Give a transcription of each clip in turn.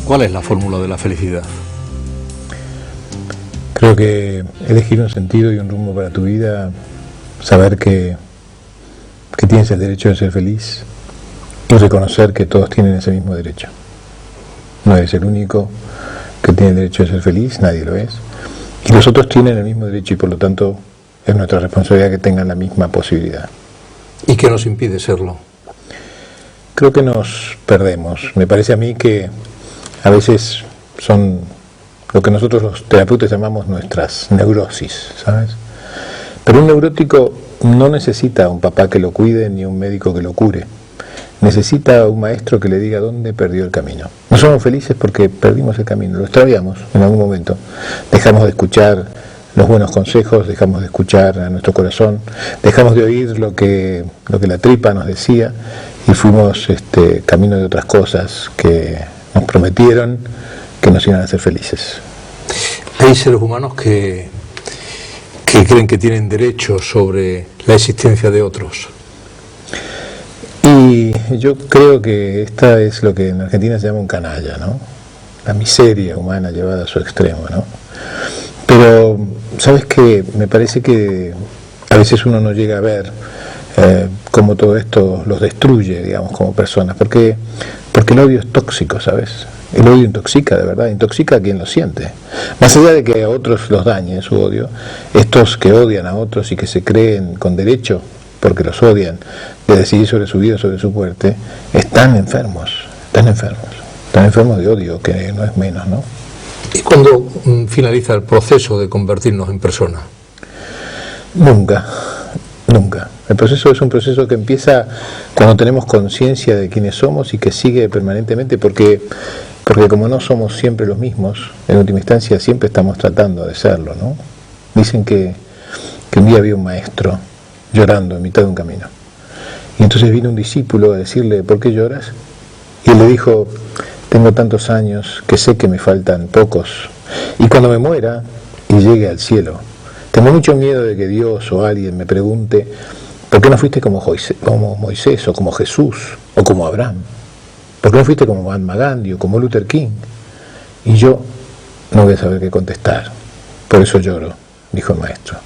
¿Cuál es la fórmula de la felicidad? Creo que elegir un sentido y un rumbo para tu vida, saber que tienes el derecho de ser feliz y reconocer que todos tienen ese mismo derecho. No eres el único que tiene el derecho de ser feliz, nadie lo es. Y los otros tienen el mismo derecho y por lo tanto es nuestra responsabilidad que tengan la misma posibilidad. ¿Y qué nos impide serlo? Creo que nos perdemos. Me parece a mí que a veces son lo que nosotros los terapeutas llamamos nuestras neurosis, ¿sabes? Pero un neurótico no necesita un papá que lo cuide ni un médico que lo cure. Necesita un maestro que le diga dónde perdió el camino. No somos felices porque perdimos el camino, lo extraviamos en algún momento. Dejamos de escuchar los buenos consejos, dejamos de escuchar a nuestro corazón, dejamos de oír lo que la tripa nos decía y fuimos camino de otras cosas que nos prometieron que nos iban a hacer felices. Hay seres humanos que creen que tienen derecho sobre la existencia de otros. Y yo creo que esta es lo que en Argentina se llama un canalla, ¿no? La miseria humana llevada a su extremo, ¿no? Pero, ¿sabes qué? Me parece que a veces uno no llega a ver cómo todo esto los destruye, digamos, como personas, porque el odio es tóxico, ¿sabes? El odio intoxica, de verdad, intoxica a quien lo siente. Más allá de que a otros los dañe su odio, estos que odian a otros y que se creen con derecho, porque los odian, de decidir sobre su vida, sobre su muerte, están enfermos de odio, que no es menos, ¿no? ¿Y cuándo finaliza el proceso de convertirnos en persona? Nunca. El proceso es un proceso que empieza cuando tenemos conciencia de quiénes somos y que sigue permanentemente, porque como no somos siempre los mismos, en última instancia siempre estamos tratando de serlo, ¿no? Dicen que un día había un maestro llorando en mitad de un camino. Y entonces vino un discípulo a decirle, ¿por qué lloras? Y él le dijo, tengo tantos años que sé que me faltan pocos. Y cuando me muera y llegue al cielo, tengo mucho miedo de que Dios o alguien me pregunte, ¿por qué no fuiste como Moisés o como Jesús o como Abraham? ¿Por qué no fuiste como Mahatma Gandhi o como Luther King? Y yo no voy a saber qué contestar. Por eso lloro, dijo el maestro.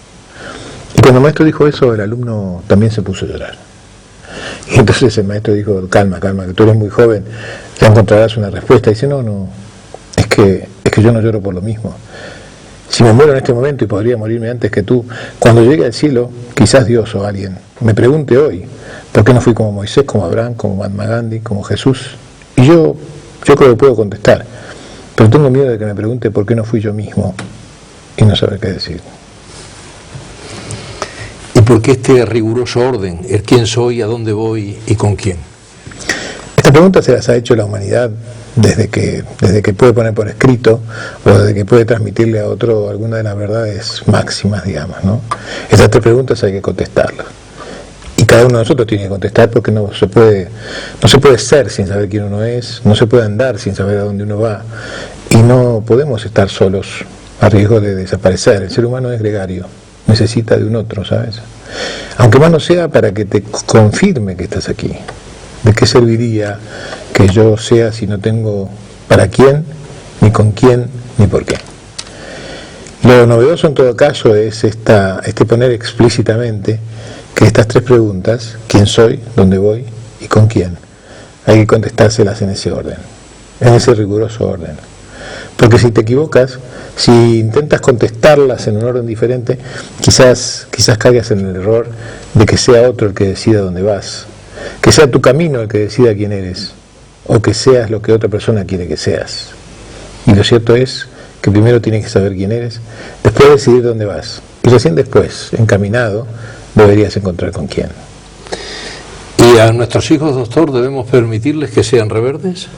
Y cuando el maestro dijo eso, el alumno también se puso a llorar. Y entonces el maestro dijo, calma, que tú eres muy joven, ya encontrarás una respuesta. Y dice, no, es que yo no lloro por lo mismo. Si me muero en este momento y podría morirme antes que tú, cuando llegue al cielo, quizás Dios o alguien me pregunte hoy, ¿por qué no fui como Moisés, como Abraham, como Mahatma Gandhi, como Jesús? Y yo creo que puedo contestar, pero tengo miedo de que me pregunte por qué no fui yo mismo y no saber qué decir. ¿Y por qué este riguroso orden? ¿El quién soy, a dónde voy y con quién? Esta pregunta se las ha hecho la humanidad desde que puede poner por escrito o desde que puede transmitirle a otro alguna de las verdades máximas, digamos, ¿no? Estas tres preguntas hay que contestarlas. Y cada uno de nosotros tiene que contestar porque no se puede ser sin saber quién uno es, no se puede andar sin saber a dónde uno va y no podemos estar solos a riesgo de desaparecer. El ser humano es gregario, necesita de un otro, ¿sabes? Aunque más no sea para que te confirme que estás aquí. ¿De qué serviría que yo sea si no tengo para quién, ni con quién, ni por qué? Lo novedoso en todo caso es poner explícitamente que estas tres preguntas, quién soy, dónde voy y con quién, hay que contestárselas en ese orden, en ese riguroso orden. Porque si te equivocas, si intentas contestarlas en un orden diferente, quizás caigas en el error de que sea otro el que decida dónde vas, que sea tu camino el que decida quién eres, o que seas lo que otra persona quiere que seas. Y lo cierto es que primero tienes que saber quién eres, después decidir dónde vas, y recién después, encaminado, deberías encontrar con quién. ¿Y a nuestros hijos, doctor, debemos permitirles que sean rebeldes?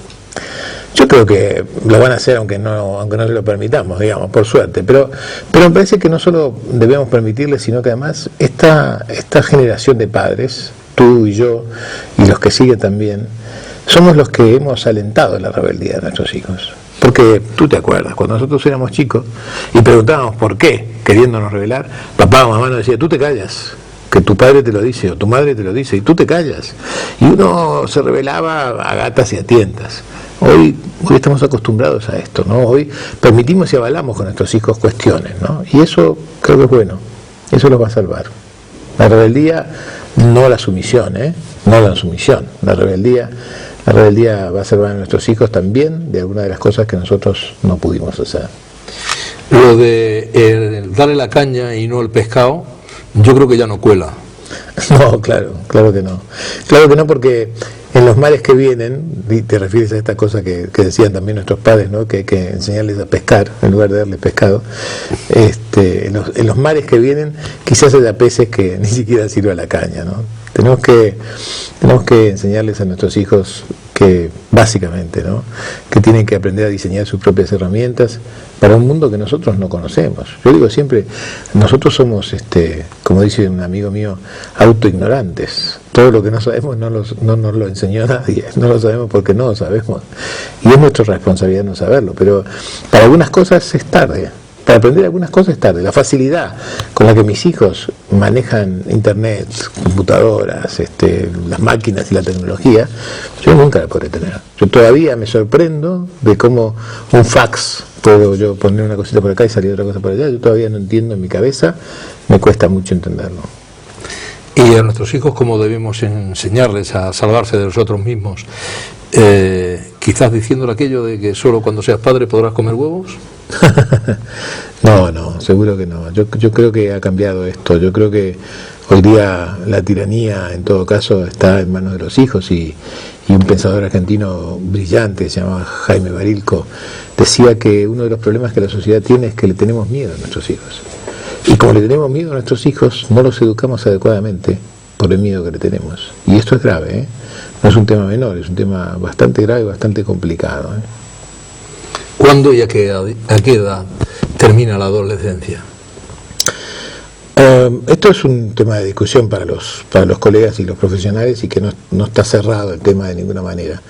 Yo creo que lo van a hacer aunque no se lo permitamos, digamos, por suerte, pero me parece que no solo debemos permitirles, sino que además esta generación de padres, tú y yo, y los que siguen también, somos los que hemos alentado la rebeldía de nuestros hijos. Porque tú te acuerdas, cuando nosotros éramos chicos y preguntábamos por qué, queriéndonos rebelar, papá o mamá nos decía, tú te callas, que tu padre te lo dice o tu madre te lo dice y tú te callas. Y uno se rebelaba a gatas y a tientas. Hoy estamos acostumbrados a esto, ¿no? Hoy permitimos y avalamos con nuestros hijos cuestiones, ¿no? Y eso creo que es bueno, eso los va a salvar. La rebeldía, no la sumisión, no la sumisión. La rebeldía va a salvar a nuestros hijos también de algunas de las cosas que nosotros no pudimos hacer. Lo de darle la caña y no el pescado, yo creo que ya no cuela. No, claro que no. Claro que no, porque en los mares que vienen, y te refieres a esta cosa que decían también nuestros padres, ¿no? Que hay que enseñarles a pescar en lugar de darles pescado. En los mares que vienen quizás haya peces que ni siquiera sirva la caña, ¿no? Tenemos que enseñarles a nuestros hijos que básicamente, ¿no? Que tienen que aprender a diseñar sus propias herramientas para un mundo que nosotros no conocemos. Yo digo siempre, nosotros somos, como dice un amigo mío, autoignorantes. Todo lo que no sabemos no nos lo enseñó nadie, no lo sabemos porque no lo sabemos. Y es nuestra responsabilidad no saberlo, pero para algunas cosas es tarde. Para aprender algunas cosas es tarde. La facilidad con la que mis hijos manejan internet, computadoras, las máquinas y la tecnología, yo nunca la podré tener. Yo todavía me sorprendo de cómo un fax, puedo yo poner una cosita por acá y salir otra cosa por allá, yo todavía no entiendo en mi cabeza, me cuesta mucho entenderlo. Y a nuestros hijos, ¿cómo debemos enseñarles a salvarse de nosotros mismos? Quizás diciéndole aquello de que solo cuando seas padre podrás comer huevos. No, seguro que no. Yo creo que ha cambiado esto. Yo creo que hoy día la tiranía, en todo caso, está en manos de los hijos y un pensador argentino brillante, se llamaba Jaime Barilco, decía que uno de los problemas que la sociedad tiene es que le tenemos miedo a nuestros hijos. Y como le tenemos miedo a nuestros hijos, no los educamos adecuadamente por el miedo que le tenemos. Y esto es grave, no es un tema menor, es un tema bastante grave, bastante complicado. ¿Cuándo y a qué edad termina la adolescencia? Esto es un tema de discusión para los colegas y los profesionales y que no está cerrado el tema de ninguna manera.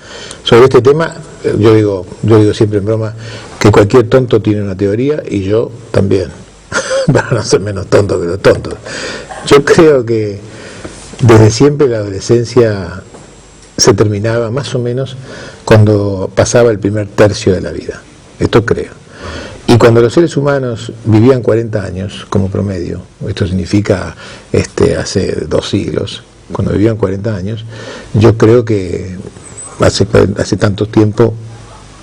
Sobre este tema, yo digo siempre en broma que cualquier tonto tiene una teoría y yo también, para no ser menos tonto que los tontos. Yo creo que desde siempre la adolescencia se terminaba más o menos cuando pasaba el primer tercio de la vida. Esto creo. Y cuando los seres humanos vivían 40 años como promedio, esto significa hace 2 siglos, cuando vivían 40 años, yo creo que hace tanto tiempo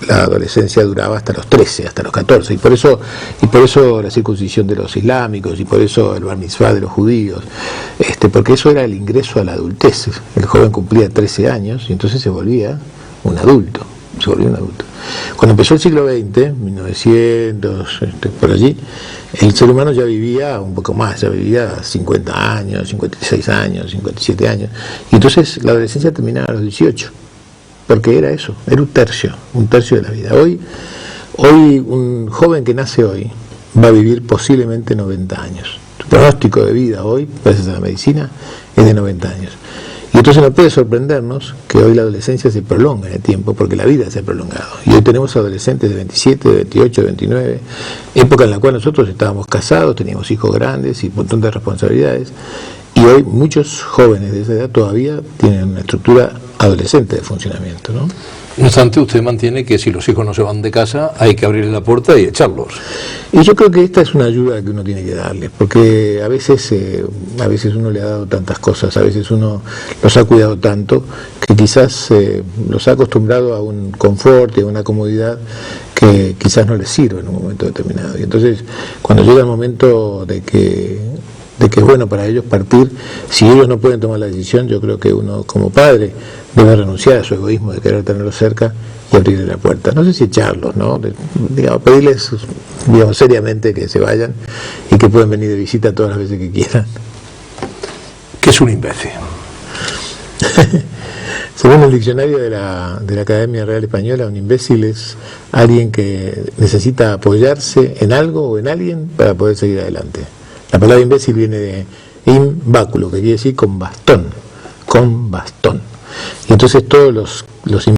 la adolescencia duraba hasta los 13, hasta los 14, y por eso la circuncisión de los islámicos, y por eso el bar mitzvah de los judíos, porque eso era el ingreso a la adultez. El joven cumplía 13 años y entonces se volvía un adulto. Cuando empezó el siglo XX, 1900, por allí, el ser humano ya vivía un poco más, ya vivía 50 años, 56 años, 57 años, y entonces la adolescencia terminaba a los 18, porque era eso, era un tercio de la vida. Hoy un joven que nace hoy va a vivir posiblemente 90 años. Su pronóstico de vida hoy, gracias a la medicina, es de 90 años. Y entonces no puede sorprendernos que hoy la adolescencia se prolonga en el tiempo, porque la vida se ha prolongado. Y hoy tenemos adolescentes de 27, de 28, de 29, época en la cual nosotros estábamos casados, teníamos hijos grandes y un montón de responsabilidades. Y hoy muchos jóvenes de esa edad todavía tienen una estructura adolescente de funcionamiento, ¿no? No obstante, usted mantiene que si los hijos no se van de casa hay que abrirle la puerta y echarlos. Y yo creo que esta es una ayuda que uno tiene que darles, porque a veces uno le ha dado tantas cosas, a veces uno los ha cuidado tanto, que quizás los ha acostumbrado a un confort y a una comodidad que quizás no les sirve en un momento determinado. Y entonces, cuando llega el momento de que es bueno para ellos partir, si ellos no pueden tomar la decisión, yo creo que uno como padre debe renunciar a su egoísmo de querer tenerlos cerca y abrirle la puerta. No sé si echarlos, ¿no? Pedirles, seriamente que se vayan y que pueden venir de visita todas las veces que quieran. ¿Qué es un imbécil? Según el diccionario de la Academia Real Española, un imbécil es alguien que necesita apoyarse en algo o en alguien para poder seguir adelante. La palabra imbécil viene de imbáculo, que quiere decir con bastón. Y entonces todos los imbéciles